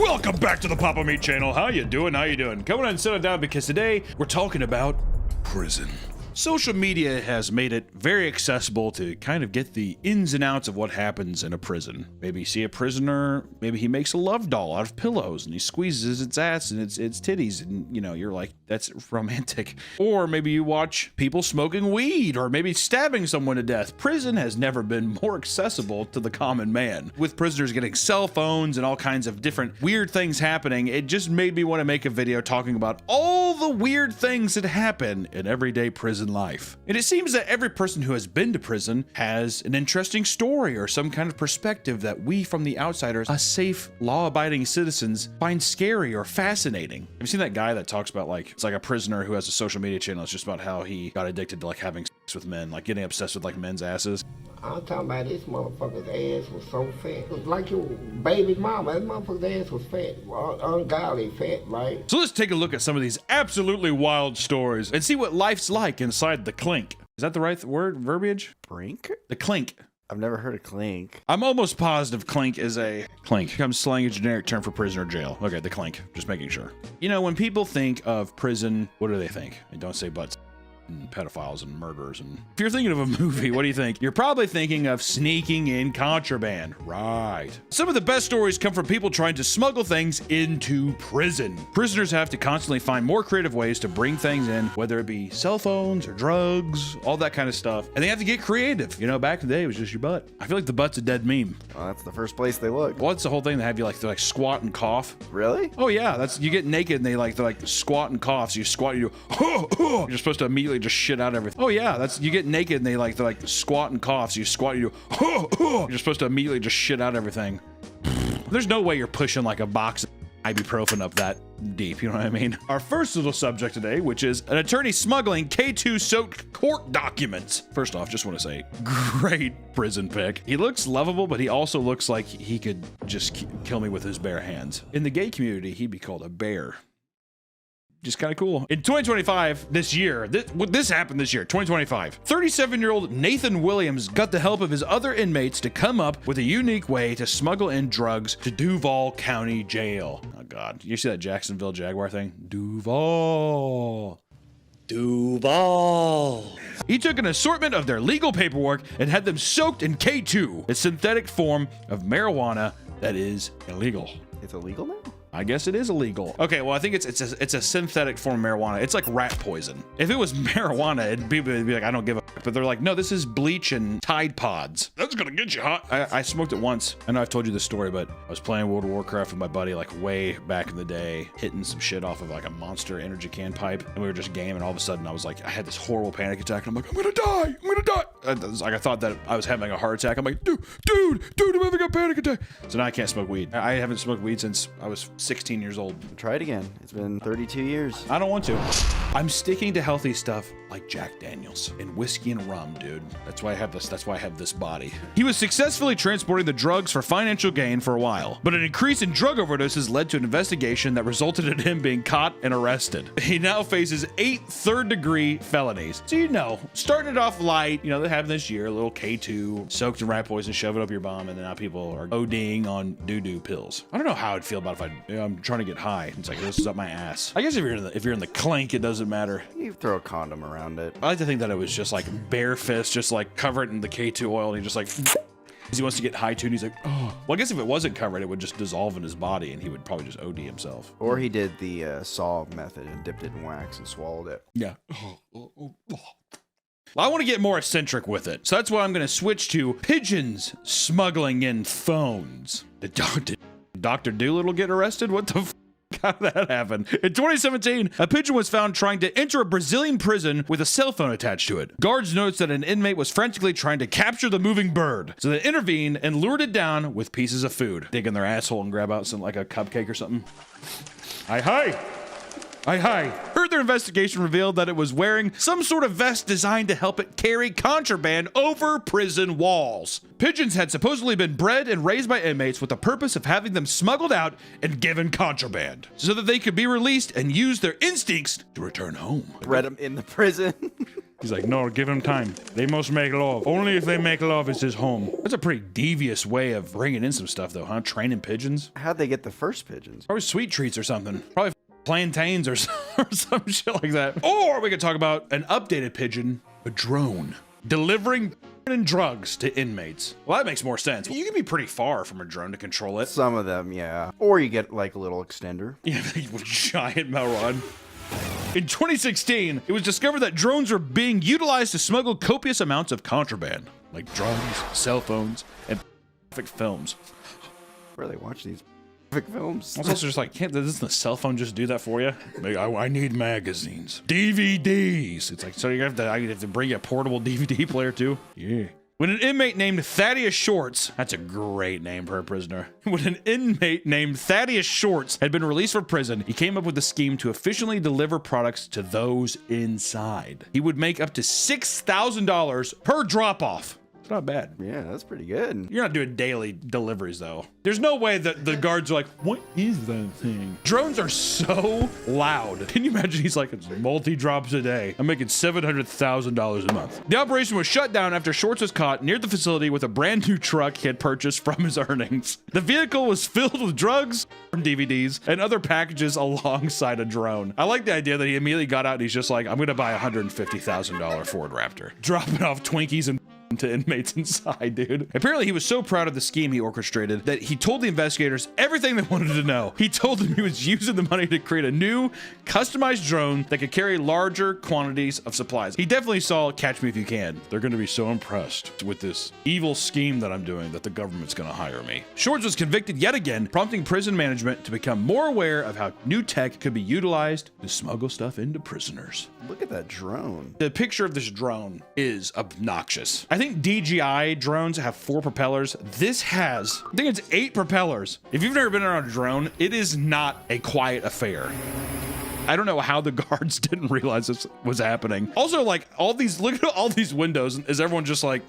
Welcome back to the Papa Meat channel. How you doing? How you doing? Come on and settle down because today we're talking about prison. Social media has made it very accessible to kind of get the ins and outs of what happens in a prison. Maybe you see a prisoner, maybe he makes a love doll out of pillows and he squeezes its ass and its titties, and you know, you're like, that's romantic. Or maybe you watch people smoking weed or maybe stabbing someone to death. Prison has never been more accessible to the common man. With prisoners getting cell phones and all kinds of different weird things happening, it just made me want to make a video talking about all the weird things that happen in everyday prison life. And it seems that every person who has been to prison has an interesting story or some kind of perspective that we from the outsiders, us safe, law-abiding citizens, find scary or fascinating. Have you seen that guy that talks about, like, it's like a prisoner who has a social media channel? It's just about how he got addicted to like having sex with men, like getting obsessed with like men's asses. I'm talking about this motherfucker's ass was so fat. It was like your baby mama. That motherfucker's ass was fat. Ungodly fat, right? So let's take a look at some of these absolutely wild stories and see what life's like inside the clink. Is that the right word? Verbiage? Brink? The clink. I've never heard of clink. I'm almost positive clink is a clink. I'm slang a generic term for prisoner jail. Okay, the clink. Just making sure. You know, when people think of prison, what do they think? And don't say butts. And pedophiles and murderers. And if you're thinking of a movie, what do you think? You're probably thinking of sneaking in contraband. Right. Some of the best stories come from people trying to smuggle things into prison. Prisoners have to constantly find more creative ways to bring things in, whether it be cell phones or drugs, all that kind of stuff. And they have to get creative. You know, back in the day, it was just your butt. I feel like the butt's a dead meme. Well, that's the first place they look. Well, it's the whole thing. They have you like squat and cough. Really? Oh yeah, that's, you get naked and they're like squat and cough. So you squat and you do, you're supposed to immediately just shit out everything. Oh yeah, that's, you get naked and they're like squat and cough. So you squat and you do, you're supposed to immediately just shit out everything. There's no way you're pushing like a box of ibuprofen up that deep, you know what I mean? Our first little subject today, which is an attorney smuggling K2 soaked court documents. First off, just want to say, great prison pic. He looks lovable, but he also looks like he could just kill me with his bare hands. In the gay community, he'd be called a bear. Just kind of cool. In 2025, this year, this happened this year, 2025. 37-year-old Nathan Williams got the help of his other inmates to come up with a unique way to smuggle in drugs to Duval County Jail. Oh God, you see that Jacksonville Jaguar thing? Duval. He took an assortment of their legal paperwork and had them soaked in K2, a synthetic form of marijuana that is illegal. It's illegal now? I guess it is illegal. Okay, well, I think it's a synthetic form of marijuana. It's like rat poison. If it was marijuana, people would be like, I don't give a fuck. But they're like, no, this is bleach and Tide Pods. That's gonna get you hot. I smoked it once. I know I've told you this story, but I was playing World of Warcraft with my buddy like way back in the day, hitting some shit off of like a Monster energy can pipe, and we were just gaming, and all of a sudden I was like, I had this horrible panic attack, and I'm like, I'm gonna die. I thought that I was having a heart attack. I'm like, dude, I'm having a panic attack. So now I can't smoke weed. I haven't smoked weed since I was 16 years old. Try it again. It's been 32 years. I don't want to. I'm sticking to healthy stuff like Jack Daniels and whiskey and rum, dude. That's why I have this. That's why I have this body. He was successfully transporting the drugs for financial gain for a while, but an increase in drug overdoses led to an investigation that resulted in him being caught and arrested. He now faces 8 third-degree felonies. So, you know, starting it off light, you know, they have this year, a little K2, soaked in rat poison, shove it up your bum, and then now people are ODing on doo-doo pills. I don't know how I'd feel about if I'm trying to get high. It's like, this is up my ass. I guess if you're in the clink, it doesn't matter. You throw a condom around it. I like to think that it was just like bare fist, just like covered in the K2 oil, and he just like, he wants to get high too, and he's like, oh. Well, I guess if it wasn't covered, it would just dissolve in his body, and he would probably just OD himself. Or he did the saw method and dipped it in wax and swallowed it. Yeah. Well, I want to get more eccentric with it, so that's why I'm going to switch to pigeons smuggling in phones. Did Dr. Doolittle get arrested? What the f? How did that happen? In 2017, a pigeon was found trying to enter a Brazilian prison with a cell phone attached to it. Guards noticed that an inmate was frantically trying to capture the moving bird, so they intervened and lured it down with pieces of food. Dig in their asshole and grab out some like a cupcake or something. Hi. Heard Further investigation revealed that it was wearing some sort of vest designed to help it carry contraband over prison walls. Pigeons had supposedly been bred and raised by inmates with the purpose of having them smuggled out and given contraband so that they could be released and use their instincts to return home. Bred them in the prison. He's like, no, give them time. They must make love. Only if they make love is his home. That's a pretty devious way of bringing in some stuff, though, huh? Training pigeons. How'd they get the first pigeons? Probably sweet treats or something. Probably plantains or some shit like that. Or we could talk about an updated pigeon, a drone, delivering and drugs to inmates. Well, that makes more sense. You can be pretty far from a drone to control it. Some of them, yeah. Or you get like a little extender. Yeah, with a giant Melrod. In 2016, it was discovered that drones were being utilized to smuggle copious amounts of contraband, like drugs, cell phones, and films. Where they watch these films. It's also just like, doesn't the cell phone just do that for you? Like, I need magazines, DVDs. It's like, so you have to bring a portable DVD player too? Yeah. When an inmate named Thaddeus Shorts, that's a great name for a prisoner. When an inmate named Thaddeus Shorts had been released from prison, he came up with a scheme to efficiently deliver products to those inside. He would make up to $6,000 per drop-off. It's not bad. Yeah, that's pretty good. You're not doing daily deliveries, though. There's no way that the guards are like, what is that thing? Drones are so loud. Can you imagine? He's like, it's multi-drops a day. I'm making $700,000 a month. The operation was shut down after Shorts was caught near the facility with a brand new truck he had purchased from his earnings. The vehicle was filled with drugs, DVDs, and other packages alongside a drone. I like the idea that he immediately got out and he's just like, I'm going to buy a $150,000 Ford Raptor. Dropping off Twinkies and to inmates inside, dude. Apparently, he was so proud of the scheme he orchestrated that he told the investigators everything they wanted to know. He told them he was using the money to create a new, customized drone that could carry larger quantities of supplies. He definitely saw Catch Me If You Can. They're going to be so impressed with this evil scheme that I'm doing that the government's going to hire me. Shorts was convicted yet again, prompting prison management to become more aware of how new tech could be utilized to smuggle stuff into prisoners. Look at that drone. The picture of this drone is obnoxious. I think DJI drones have 4 propellers. This has, I think it's 8 propellers. If you've never been on a drone, it is not a quiet affair. I don't know how the guards didn't realize this was happening. Also, like, look at all these windows. Is everyone just like...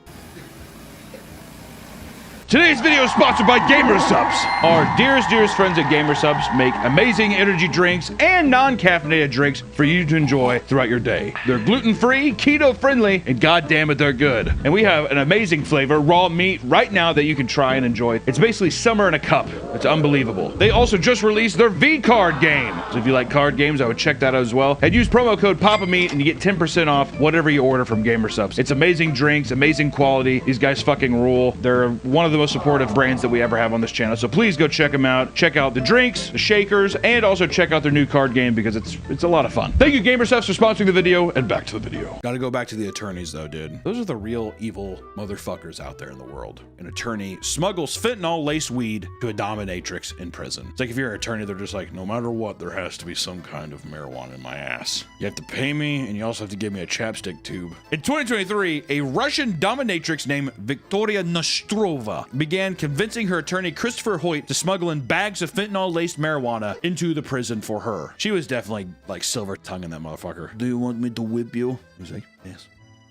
Today's video is sponsored by GamerSupps. Our dearest friends at GamerSupps make amazing energy drinks and non-caffeinated drinks for you to enjoy throughout your day. They're gluten-free, keto-friendly, and goddamn it, they're good. And we have an amazing flavor, raw meat, right now that you can try and enjoy. It's basically summer in a cup. It's unbelievable. They also just released their V-Card game. So if you like card games, I would check that out as well. And use promo code PAPAMeat and you get 10% off whatever you order from GamerSupps. It's amazing drinks, amazing quality. These guys fucking rule. They're one of the most supportive brands that we ever have on this channel, so please go check them out. Check out the drinks, the shakers, and also check out their new card game because it's a lot of fun. Thank you, GamerSupps, for sponsoring the video, and back to the video. Gotta go back to the attorneys though, dude. Those are the real evil motherfuckers out there in the world. An attorney smuggles fentanyl-laced weed to a dominatrix in prison. It's like if you're an attorney, they're just like, no matter what, there has to be some kind of marijuana in my ass. You have to pay me, and you also have to give me a chapstick tube. In 2023, a Russian dominatrix named Victoria Nostrova began convincing her attorney Christopher Hoyt to smuggle in bags of fentanyl-laced marijuana into the prison for her. She was definitely like silver tonguing that motherfucker. Do you want me to whip you? He's like, yes.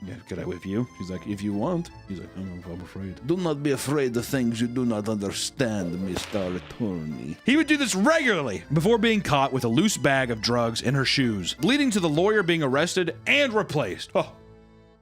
Yeah, could I whip you? She's like, if you want. He's like, I'm afraid. Do not be afraid of things you do not understand, Mr. Attorney. He would do this regularly before being caught with a loose bag of drugs in her shoes, leading to the lawyer being arrested and replaced. Oh.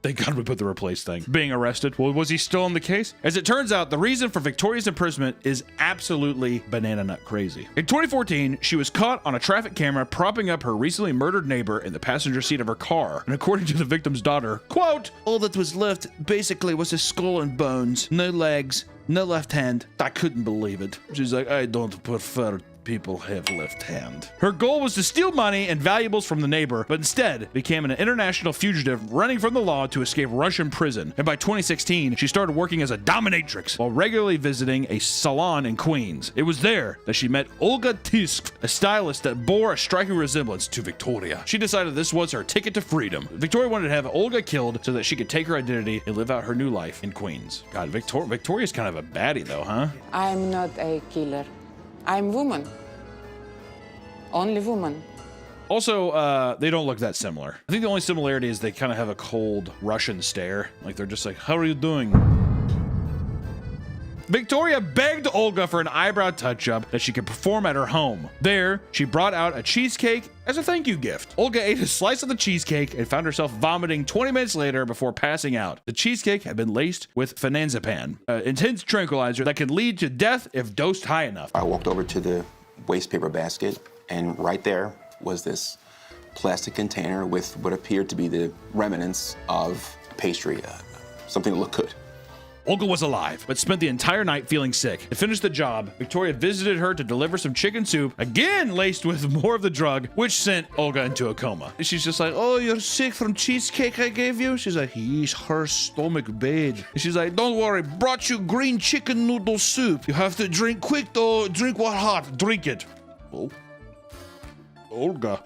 Thank God we put the replace thing. Being arrested. Well, was he still in the case? As it turns out, the reason for Victoria's imprisonment is absolutely banana nut crazy. In 2014, she was caught on a traffic camera propping up her recently murdered neighbor in the passenger seat of her car. And according to the victim's daughter, quote, all that was left basically was his skull and bones, no legs, no left hand. I couldn't believe it. She's like, I don't prefer people have left hand. Her goal was to steal money and valuables from the neighbor, but instead became an international fugitive running from the law to escape Russian prison. And by 2016, she started working as a dominatrix while regularly visiting a salon in Queens. It was there that she met Olga Tisk, a stylist that bore a striking resemblance to Victoria. She decided this was her ticket to freedom. Victoria wanted to have Olga killed so that she could take her identity and live out her new life in Queens. God, Victoria's kind of a baddie though, huh? I'm not a killer. I'm woman. Only woman. Also, they don't look that similar. I think the only similarity is they kind of have a cold Russian stare. Like they're just like, how are you doing? Victoria begged Olga for an eyebrow touch-up that she could perform at her home. There, she brought out a cheesecake as a thank you gift. Olga ate a slice of the cheesecake and found herself vomiting 20 minutes later before passing out. The cheesecake had been laced with phenazepam, an intense tranquilizer that can lead to death if dosed high enough. I walked over to the waste paper basket, and right there was this plastic container with what appeared to be the remnants of pastry, something that looked good. Olga was alive, but spent the entire night feeling sick. To finish the job, Victoria visited her to deliver some chicken soup, again laced with more of the drug, which sent Olga into a coma. She's just like, oh, you're sick from cheesecake I gave you? She's like, yes, her stomach bad. She's like, don't worry, brought you green chicken noodle soup. You have to drink quick though, drink what hot, drink it. Oh, Olga.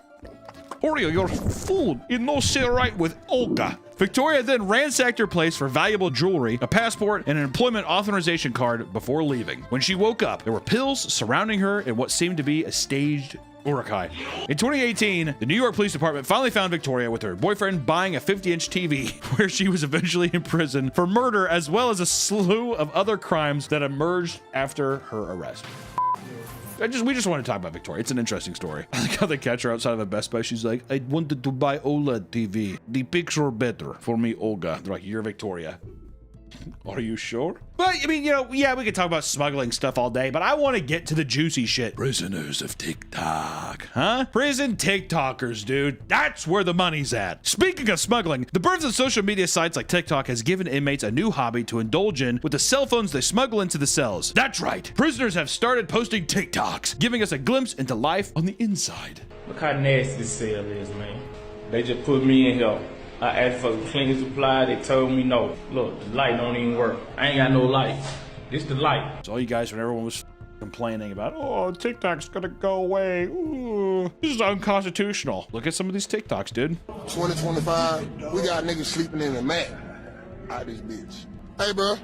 Oreo, your food is no sit right with Olga. Victoria then ransacked her place for valuable jewelry, a passport, and an employment authorization card before leaving. When she woke up, there were pills surrounding her in what seemed to be a staged urukai. In 2018, the New York Police Department finally found Victoria with her boyfriend buying a 50-inch TV, where she was eventually imprisoned for murder as well as a slew of other crimes that emerged after her arrest. We just want to talk about Victoria. It's an interesting story. I like how they catch her outside of a Best Buy. She's like, I wanted to buy OLED TV. The picture better for me, Olga. They're like, you're Victoria. Are you sure? But, I mean, you know, yeah, we could talk about smuggling stuff all day, but I want to get to the juicy shit. Prisoners of TikTok. Huh? Prison TikTokers, dude. That's where the money's at. Speaking of smuggling, the birth of social media sites like TikTok has given inmates a new hobby to indulge in with the cell phones they smuggle into the cells. That's right. Prisoners have started posting TikToks, giving us a glimpse into life on the inside. Look how nasty this cell is, man. They just put me in here. I asked for the cleaning supply, they told me no. Look, the light don't even work. I ain't got no light. This the light. So all you guys, when everyone was complaining about, oh, TikTok's gonna go away. Ooh, this is unconstitutional. Look at some of these TikToks, dude. 2025, we got niggas sleeping in a mat. Out this bitch. Hey, bro.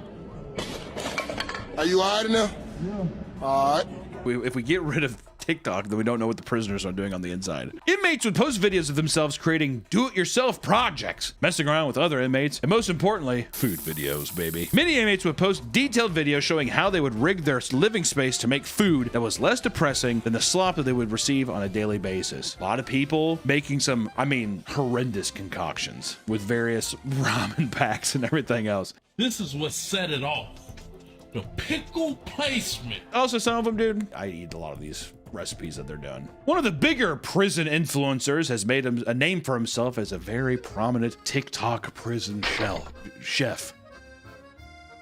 Are you all right in there? Yeah. All right. If we get rid of TikTok, then we don't know what the prisoners are doing on the inside. Inmates would post videos of themselves creating do-it-yourself projects, messing around with other inmates, and most importantly, food videos, baby. Many inmates would post detailed videos showing how they would rig their living space to make food that was less depressing than the slop that they would receive on a daily basis. A lot of people making some, I mean, horrendous concoctions with various ramen packs and everything else. This is what set it off. The pickle placement. Also, some of them, dude, I eat a lot of these recipes that they're doing. One of the bigger prison influencers has made him a name for himself as a very prominent TikTok prison chef.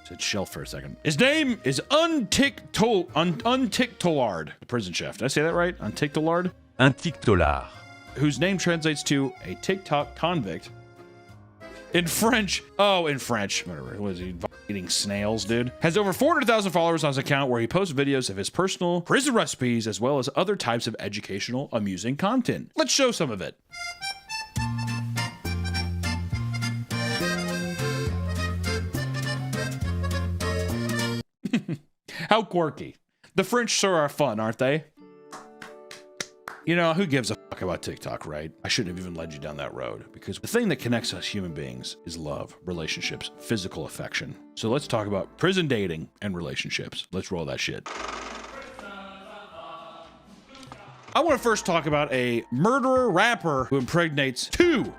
Said shelf for a second. His name is Untiktolard, the prison chef. Did I say that right? Untiktolard? Untiktolard. Whose name translates to a TikTok convict. In French, whatever, was he eating snails, dude? Has over 400,000 followers on his account where he posts videos of his personal prison recipes as well as other types of educational, amusing content. Let's show some of it. How quirky. The French sure are fun, aren't they? You know, who gives a fuck about TikTok, right? I shouldn't have even led you down that road because the thing that connects us human beings is love, relationships, physical affection. So let's talk about prison dating and relationships. Let's roll that shit. I want to first talk about a murderer rapper who impregnates two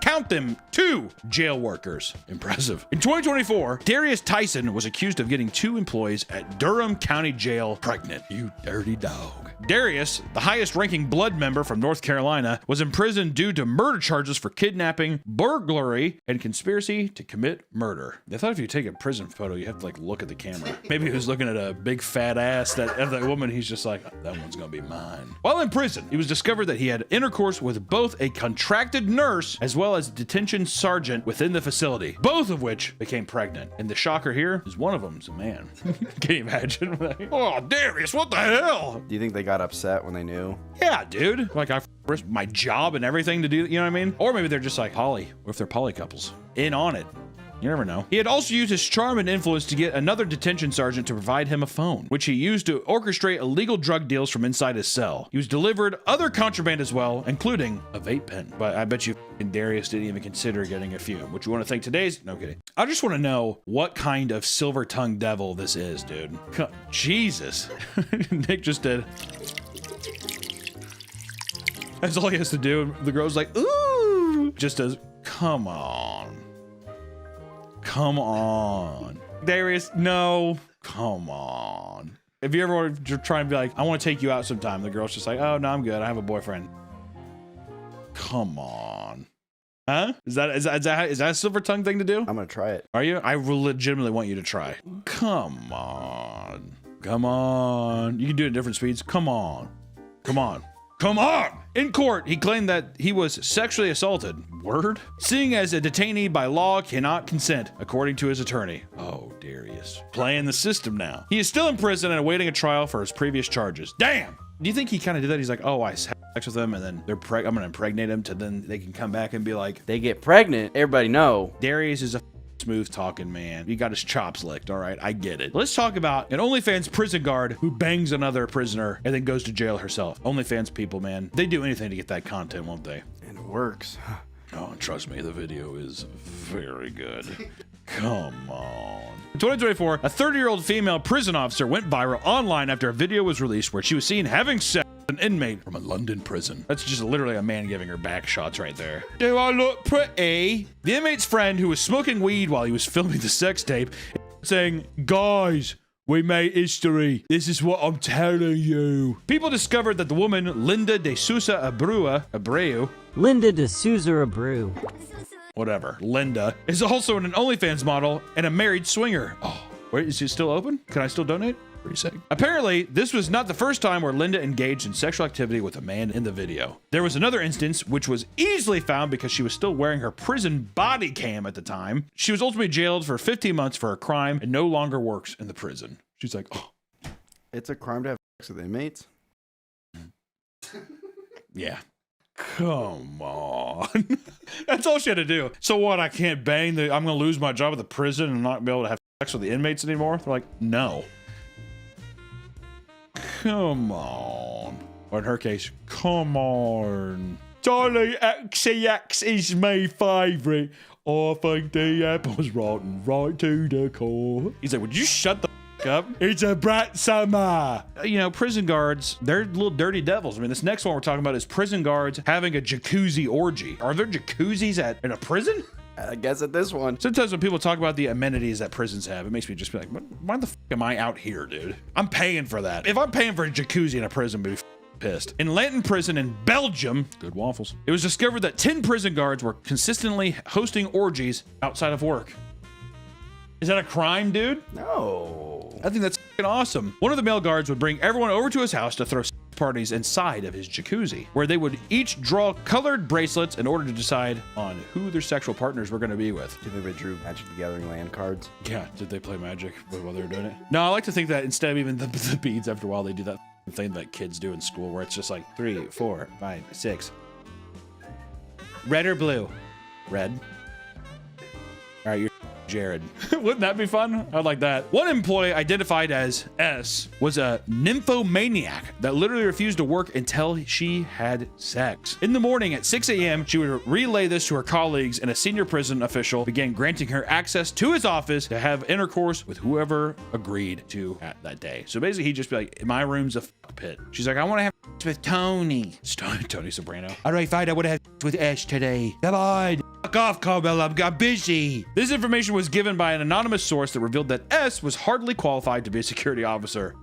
jail workers. Impressive. In 2024, Darius Tyson was accused of getting 2 employees at Durham County Jail pregnant. You dirty dog. Darius, the highest ranking blood member from North Carolina, was imprisoned due to murder charges for kidnapping, burglary, and conspiracy to commit murder. They thought if you take a prison photo, you have to like look at the camera. Maybe he was looking at a big fat ass that woman. He's just like, that one's gonna be mine. While in prison, it was discovered that he had intercourse with both a contracted nurse as well as a detention sergeant within the facility, both of which became pregnant. And the shocker here is one of them's a man. Can you imagine? Oh, Darius, what the hell? Do you think they got upset when they knew? Yeah, dude. Like, I risked my job and everything to do, you know what I mean? Or maybe they're just like poly. What if they're poly couples? In on it. You never know. He had also used his charm and influence to get another detention sergeant to provide him a phone, which he used to orchestrate illegal drug deals from inside his cell. He was delivered other contraband as well, including a vape pen. But I bet you Darius didn't even consider getting a few. Would you want to think today's? No kidding. I just want to know what kind of silver-tongued devil this is, dude. Jesus. Nick just did. That's all he has to do. The girl's like, ooh. Just does, come on. Come on. Darius, no. Come on. If you ever want to try and be like, I want to take you out sometime, the girl's just like, oh, no, I'm good. I have a boyfriend. Come on. Huh? Is that a silver tongue thing to do? I'm gonna try it. Are you? I legitimately want you to try. Come on. Come on. You can do it at different speeds. Come on. Come on. Come on! In court, he claimed that he was sexually assaulted. Word? Seeing as a detainee by law cannot consent, according to his attorney. Oh, Darius. Playing the system now. He is still in prison and awaiting a trial for his previous charges. Damn! Do you think he kind of did that? He's like, oh, I had sex with them and then I'm going to impregnate him to then they can come back and be like, They get pregnant, everybody know. Darius is a smooth talking man. He got his chops licked. All right, I get it. Let's talk about an OnlyFans prison guard who bangs another prisoner and then goes to jail herself. OnlyFans people, man, they do anything to get that content, won't they? And it works. Oh, trust me, the video is very good. Come on. In 2024, a 30-year-old female prison officer went viral online after a video was released where she was seen having sex with an inmate from a London prison. That's just literally a man giving her back shots right there. Do I look pretty? The inmate's friend, who was smoking weed while he was filming the sex tape, saying, guys, we made history. This is what I'm telling you. People discovered that the woman, Linda de Sousa Abreu, Linda de Sousa Abreu. Whatever, Linda, is also an OnlyFans model and a married swinger. Oh, wait, is it still open? Can I still donate? Pretty sick. Apparently, this was not the first time where Linda engaged in sexual activity with a man in the video. There was another instance which was easily found because she was still wearing her prison body cam at the time. She was ultimately jailed for 15 months for a crime and no longer works in the prison. She's like, oh. It's a crime to have sex with inmates? Yeah. Come on. That's all she had to do. So what, I can't bang the, I'm going to lose my job at the prison and not be able to have sex with the inmates anymore? They're like, no. Come on. Or in her case, come on. Charlie XCX is my favorite. I think the apple's rotten right to the core. He's like, would you shut the up? It's a bright summer. You know, prison guards, they're little dirty devils. I mean, this next one we're talking about is prison guards having a jacuzzi orgy. Are there jacuzzis in a prison? I guess at this one. Sometimes when people talk about the amenities that prisons have, it makes me just be like, why the f am I out here, dude? I'm paying for that. If I'm paying for a jacuzzi in a prison, I'd be pissed. In Lanton prison in Belgium, good waffles, it was discovered that 10 prison guards were consistently hosting orgies outside of work. Is that a crime, dude? No. I think that's f***ing awesome. One of the male guards would bring everyone over to his house to throw parties inside of his jacuzzi, where they would each draw colored bracelets in order to decide on who their sexual partners were going to be with. Do you think they drew Magic the Gathering land cards? Yeah, did they play Magic while they were doing it? No, I like to think that instead of even the beads, after a while they do that thing that kids do in school where it's just like 3, 4, 5, 6. Red or blue? Red. All right, you're Jared. Wouldn't that be fun? I'd like that. One employee identified as S was a nymphomaniac that literally refused to work until she had sex. In the morning at 6 a.m., she would relay this to her colleagues, and a senior prison official began granting her access to his office to have intercourse with whoever agreed to at that day. So basically, he'd just be like, my room's a pit. She's like, I want to have with Tony. Tony Soprano. All right, fine. I want to have with Ash today. Come on. Fuck off, Carmel. I'm busy. This information was given by an anonymous source that revealed that S was hardly qualified to be a security officer.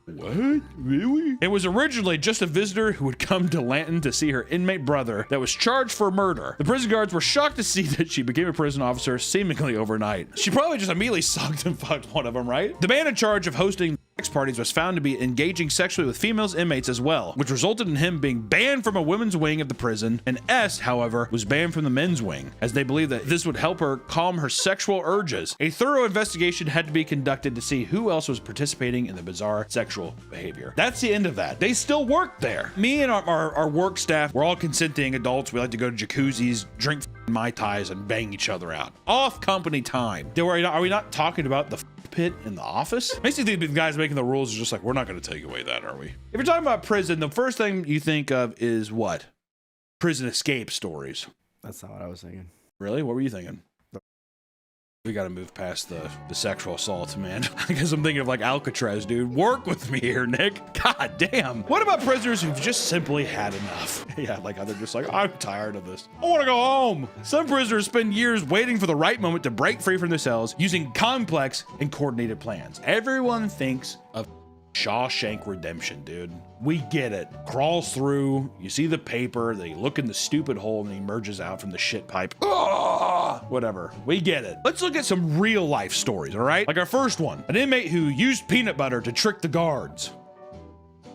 What? Really? It was originally just a visitor who would come to Lanton to see her inmate brother that was charged for murder. The prison guards were shocked to see that she became a prison officer seemingly overnight. She probably just immediately sucked and fucked one of them, right? The man in charge of hosting sex parties was found to be engaging sexually with female inmates as well, which resulted in him being banned from a women's wing of the prison, and S, however, was banned from the men's wing, as they believed that this would help her calm her sexual urges. A thorough investigation had to be conducted to see who else was participating in the bizarre sexual sexual behavior. That's the end of that. They still work there. Me and our work staff, we're all consenting adults. We like to go to jacuzzis, drink Mai Tais, and bang each other out. Off company time. Are we not talking about the pit in the office? Makes me think the guys making the rules are just like, we're not going to take away that, are we? If you're talking about prison, the first thing you think of is what? Prison escape stories. That's not what I was thinking. Really? What were you thinking? We got to move past the sexual assault, man. Because I'm thinking of like Alcatraz, dude. Work with me here, Nick. God damn. What about prisoners who've just simply had enough? Yeah, like they're just like, I'm tired of this. I want to go home. Some prisoners spend years waiting for the right moment to break free from their cells using complex and coordinated plans. Everyone thinks of Shawshank Redemption, dude. We get it. Crawls through, you see the paper, they look in the stupid hole and he emerges out from the shit pipe. Ugh! Whatever. We get it. Let's look at some real life stories, all right? Like our first one, an inmate who used peanut butter to trick the guards.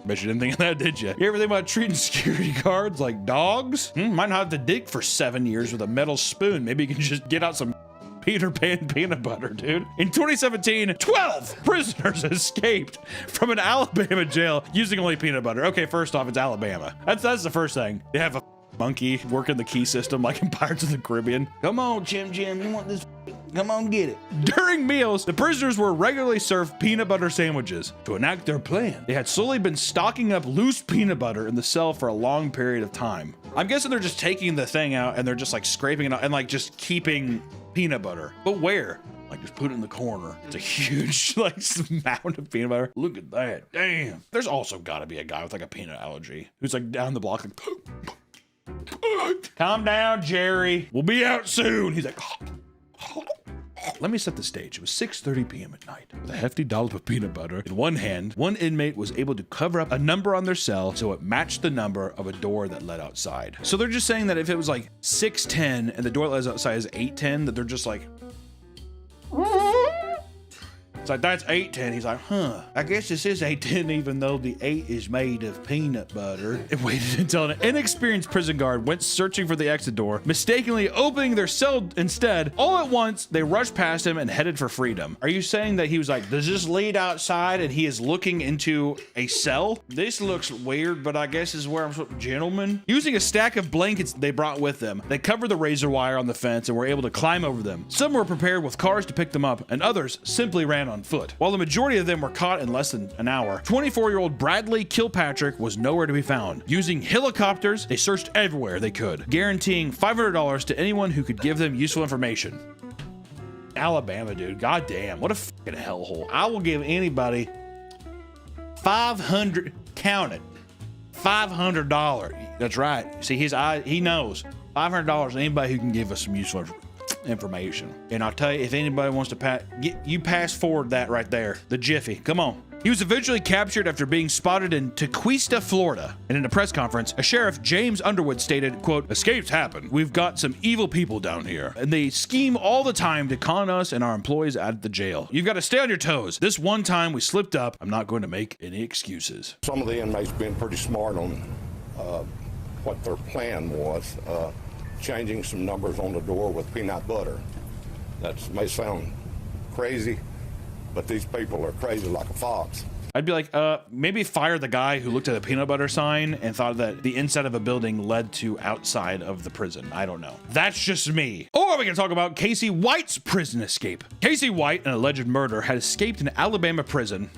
Bet you didn't think of that, did you? You ever think about treating security guards like dogs? Might not have to dig for 7 years with a metal spoon. Maybe you can just get out some Peter Pan peanut butter, dude. In 2017, 12 prisoners escaped from an Alabama jail using only peanut butter. Okay, first off, it's Alabama. That's the first thing. They have a monkey working the key system like in Pirates of the Caribbean. Come on, Jim, you want this? Come on, get it. During meals, the prisoners were regularly served peanut butter sandwiches. To enact their plan, they had slowly been stocking up loose peanut butter in the cell for a long period of time. I'm guessing they're just taking the thing out and they're just like scraping it out and like just keeping peanut butter. But where? Like just put it in the corner. It's a huge like mound of peanut butter. Look at that. Damn. There's also gotta be a guy with like a peanut allergy who's like down the block like, calm down, Jerry. We'll be out soon. He's like, let me set the stage. It was 6:30 p.m. at night. With a hefty dollop of peanut butter in one hand, one inmate was able to cover up a number on their cell so it matched the number of a door that led outside. So they're just saying that if it was like 610 and the door that led outside is 810, that they're just like, it's like, that's 810. He's like, I guess this is 810 even though the 8 is made of peanut butter. It waited until an inexperienced prison guard went searching for the exit door, mistakenly opening their cell instead. All at once, they rushed past him and headed for freedom. Are you saying that he was like, does this lead outside and he is looking into a cell? This looks weird, but I guess is where I'm supposed to, gentlemen. Using a stack of blankets they brought with them, they covered the razor wire on the fence and were able to climb over them. Some were prepared with cars to pick them up, and others simply ran on foot. While the majority of them were caught in less than an hour, 24-year-old Bradley Kilpatrick was nowhere to be found. Using helicopters, they searched everywhere they could, guaranteeing $500 to anyone who could give them useful information. Alabama, dude. Goddamn, what a fucking hellhole. I will give anybody $500, count it, $500. That's right. See, he knows. $500 to anybody who can give us some useful information. And I'll tell you, if anybody wants to pass forward that right there, the Jiffy. Come on. He was eventually captured after being spotted in Tequesta, Florida. And in a press conference, a sheriff, James Underwood, stated, quote, escapes happen. We've got some evil people down here, and they scheme all the time to con us and our employees out of the jail. You've got to stay on your toes. This one time we slipped up. I'm not going to make any excuses. Some of the inmates been pretty smart on what their plan was. Changing some numbers on the door with peanut butter. That may sound crazy, but these people are crazy like a fox. I'd be like, maybe fire the guy who looked at the peanut butter sign and thought that the inside of a building led to outside of the prison. I don't know. That's just me. Or we can talk about Casey White's prison escape. Casey White, an alleged murderer, had escaped an Alabama prison.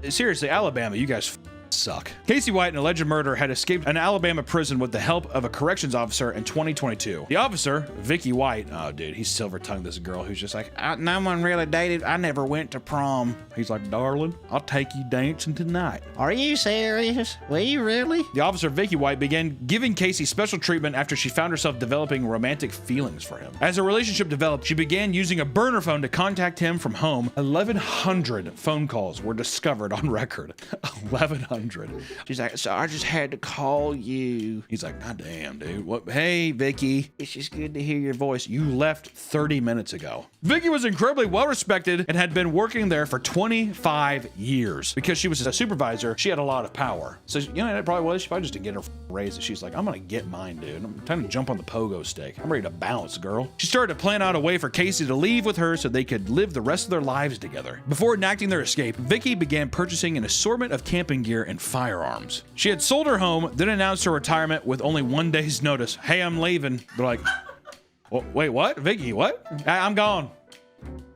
Seriously, Alabama, you guys suck. Casey White, an alleged murderer, had escaped an Alabama prison with the help of a corrections officer in 2022. The officer, Vicky White, oh dude, he's silver-tongued this girl who's just like, no one really dated. I never went to prom. He's like, darling, I'll take you dancing tonight. Are you serious? Will you really? The officer, Vicky White, began giving Casey special treatment after she found herself developing romantic feelings for him. As a relationship developed, she began using a burner phone to contact him from home. 1,100 phone calls were discovered on record. 1,100. 100. She's like, so I just had to call you. He's like, God damn, dude. What? Hey, Vicky. It's just good to hear your voice. You left 30 minutes ago. Vicky was incredibly well respected and had been working there for 25 years. Because she was a supervisor, she had a lot of power. So, you know, it probably was. She probably just didn't get her raise. And she's like, I'm going to get mine, dude. I'm trying to jump on the pogo stick. I'm ready to bounce, girl. She started to plan out a way for Casey to leave with her so they could live the rest of their lives together. Before enacting their escape, Vicky began purchasing an assortment of camping gear and firearms. She had sold her home, then announced her retirement with only 1 day's notice. Hey, I'm leaving. They're like, wait, what? Vicky, what? I'm gone.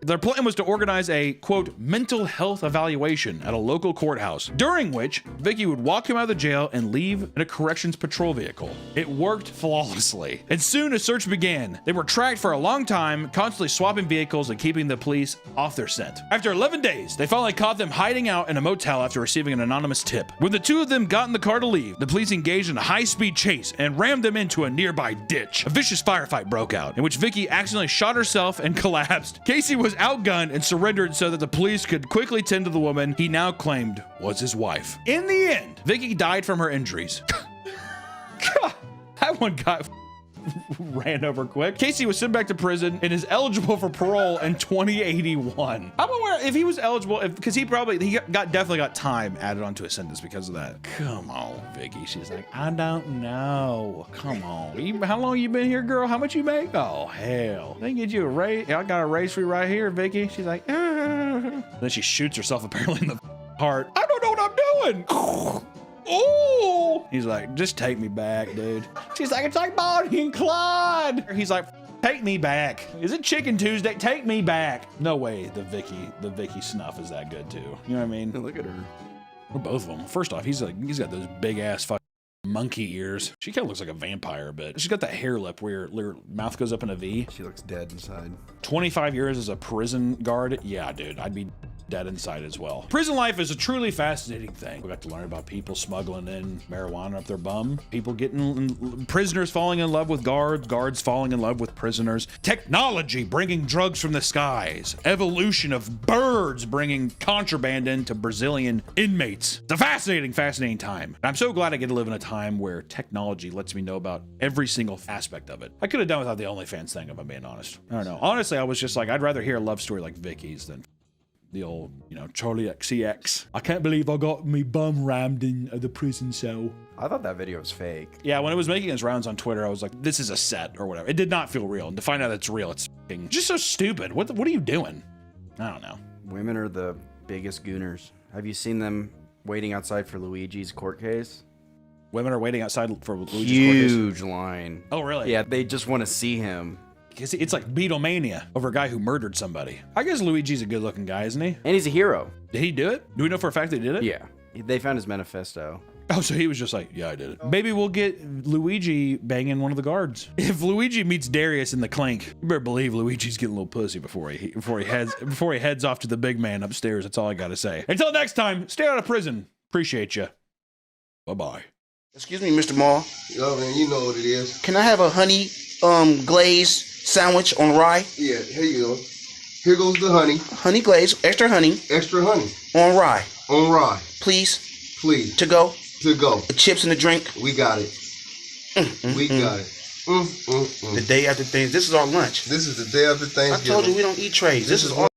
Their plan was to organize a, quote, mental health evaluation at a local courthouse, during which Vicky would walk him out of the jail and leave in a corrections patrol vehicle. It worked flawlessly. And soon a search began. They were tracked for a long time, constantly swapping vehicles and keeping the police off their scent. After 11 days, they finally caught them hiding out in a motel after receiving an anonymous tip. When the two of them got in the car to leave, the police engaged in a high-speed chase and rammed them into a nearby ditch. A vicious firefight broke out, in which Vicky accidentally shot herself and collapsed. Casey was outgunned and surrendered so that the police could quickly tend to the woman he now claimed was his wife. In the end, Vicky died from her injuries. God, that one got ran over quick. Casey was sent back to prison and is eligible for parole in 2081. I'm aware if he was eligible, because he definitely got time added onto his sentence because of that. Come on, Vicky. She's like, I don't know. Come on. How long you been here, girl? How much you make? Oh, hell. They get you a raise. I got a raise for you right here, Vicky. She's like, then she shoots herself apparently in the heart. I don't know what I'm doing. Oh, he's like, just take me back, dude. She's like, it's like Bonnie and Clyde. He's like, take me back. Is it Chicken Tuesday? Take me back. No way the Vicky snuff is that good too. You know what I mean? Look at her. Or both of them. First off, he's got those big ass fucking monkey ears. She kind of looks like a vampire a bit. She's got that hair lip where her mouth goes up in a V. She looks dead inside. 25 years as a prison guard. Yeah, dude, I'd be dead inside as well. Prison life is a truly fascinating thing. We got to learn about people smuggling in marijuana up their bum, people prisoners falling in love with guards falling in love with prisoners, technology bringing drugs from the skies, evolution of birds bringing contraband into Brazilian inmates. It's a fascinating time. I'm so glad I get to live in a time where technology lets me know about every single aspect of it. I could have done without the OnlyFans thing, if I'm being honest. I don't know. Honestly, I was just like, I'd rather hear a love story like Vicky's than the old, Charlie XCX. I can't believe I got me bum rammed in the prison cell. I thought that video was fake. Yeah, when it was making its rounds on Twitter, I was like, this is a set or whatever. It did not feel real. And to find out it's real, it's just so stupid. What are you doing? I don't know. Women are the biggest gooners. Have you seen them waiting outside for Luigi's court case? Women are waiting outside for Luigi's court case? Huge line. Oh, really? Yeah, they just want to see him. It's like Beatlemania over a guy who murdered somebody. I guess Luigi's a good-looking guy, isn't he? And he's a hero. Did he do it? Do we know for a fact that he did it? Yeah. They found his manifesto. Oh, so he was just like, yeah, I did it. Maybe we'll get Luigi banging one of the guards. If Luigi meets Darius in the clink, you better believe Luigi's getting a little pussy before he heads off to the big man upstairs. That's all I gotta say. Until next time, stay out of prison. Appreciate you. Bye-bye. Excuse me, Mr. Maul. Yo, man, you know what it is. Can I have a honey glazed sandwich on rye? Yeah, here you go. Here goes the honey. Honey glaze, extra honey. Extra honey. On rye. On rye. Please. Please. To go. To go. The chips and the drink. We got it. We got it. The day after things. This is our lunch. This is the day after Thanksgiving. I told you we don't eat trays. This is our